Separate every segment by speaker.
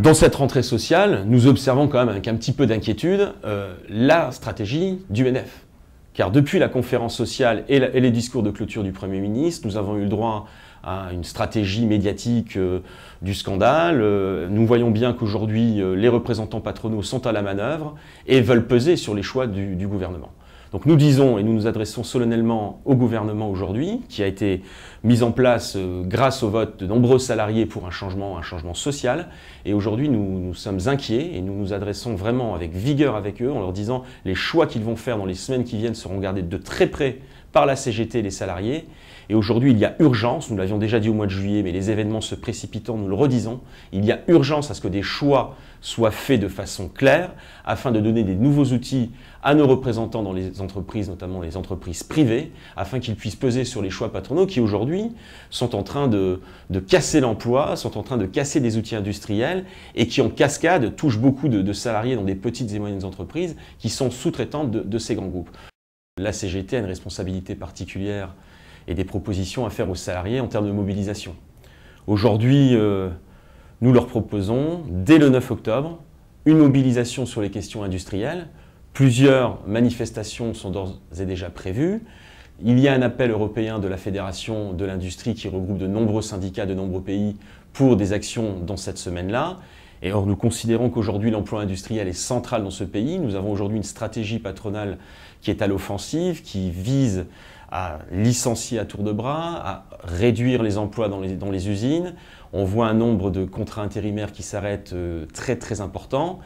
Speaker 1: Dans cette rentrée sociale, nous observons quand même avec un petit peu d'inquiétude la stratégie du NF. Car depuis la conférence sociale et les discours de clôture du Premier ministre, nous avons eu le droit à une stratégie médiatique du scandale. Nous voyons bien qu'aujourd'hui, les représentants patronaux sont à la manœuvre et veulent peser sur les choix du gouvernement. Donc nous disons et nous nous adressons solennellement au gouvernement aujourd'hui, qui a été mis en place grâce au vote de nombreux salariés pour un changement social. Et aujourd'hui, nous sommes inquiets et nous nous adressons vraiment avec vigueur avec eux en leur disant les choix qu'ils vont faire dans les semaines qui viennent seront regardés de très près par la CGT et les salariés. Et aujourd'hui, il y a urgence, nous l'avions déjà dit au mois de juillet, mais les événements se précipitant, nous le redisons, il y a urgence à ce que des choix soient faits de façon claire afin de donner des nouveaux outils à nos représentants dans les entreprises, notamment les entreprises privées, afin qu'ils puissent peser sur les choix patronaux qui aujourd'hui sont en train de casser l'emploi, sont en train de casser des outils industriels et qui en cascade touchent beaucoup de salariés dans des petites et moyennes entreprises qui sont sous-traitantes de ces grands groupes. La CGT a une responsabilité particulière et des propositions à faire aux salariés en termes de mobilisation. Aujourd'hui, nous leur proposons, dès le 9 octobre, une mobilisation sur les questions industrielles. Plusieurs manifestations sont d'ores et déjà prévues. Il y a un appel européen de la Fédération de l'industrie qui regroupe de nombreux syndicats de nombreux pays pour des actions dans cette semaine-là. Et or, nous considérons qu'aujourd'hui, l'emploi industriel est central dans ce pays. Nous avons aujourd'hui une stratégie patronale qui est à l'offensive, qui vise à licencier à tour de bras, à réduire les emplois dans les usines. On voit un nombre de contrats intérimaires qui s'arrêtent très important.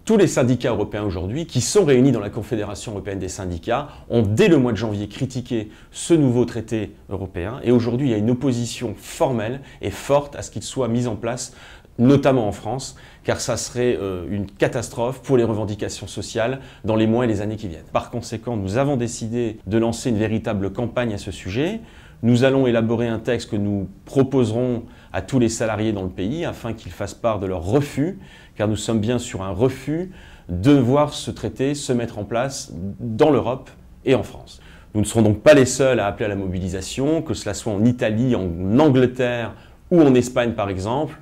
Speaker 1: Tous les syndicats européens aujourd'hui, qui sont réunis dans la Confédération européenne des syndicats, ont dès le mois de janvier critiqué ce nouveau traité européen. Et aujourd'hui, il y a une opposition formelle et forte à ce qu'il soit mis en place, notamment en France, car ça serait une catastrophe pour les revendications sociales dans les mois et les années qui viennent. Par conséquent, nous avons décidé de lancer une véritable campagne à ce sujet. Nous allons élaborer un texte que nous proposerons à tous les salariés dans le pays afin qu'ils fassent part de leur refus, car nous sommes bien sur un refus de voir ce traité se mettre en place dans l'Europe et en France. Nous ne serons donc pas les seuls à appeler à la mobilisation, que cela soit en Italie, en Angleterre ou en Espagne par exemple.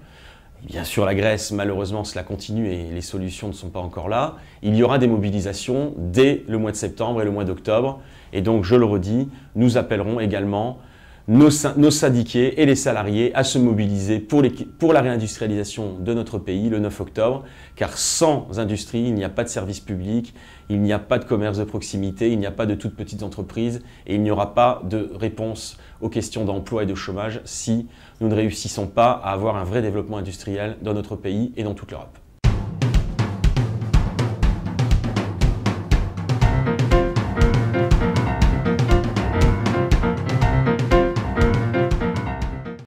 Speaker 1: Bien sûr, la Grèce, malheureusement, cela continue et les solutions ne sont pas encore là. Il y aura des mobilisations dès le mois de septembre et le mois d'octobre. Et donc, je le redis, nous appellerons également nos syndiqués et les salariés à se mobiliser pour la réindustrialisation de notre pays le 9 octobre. Car sans industrie, il n'y a pas de service public, il n'y a pas de commerce de proximité, il n'y a pas de toutes petites entreprises et il n'y aura pas de réponse aux questions d'emploi et de chômage si nous ne réussissons pas à avoir un vrai développement industriel dans notre pays et dans toute l'Europe.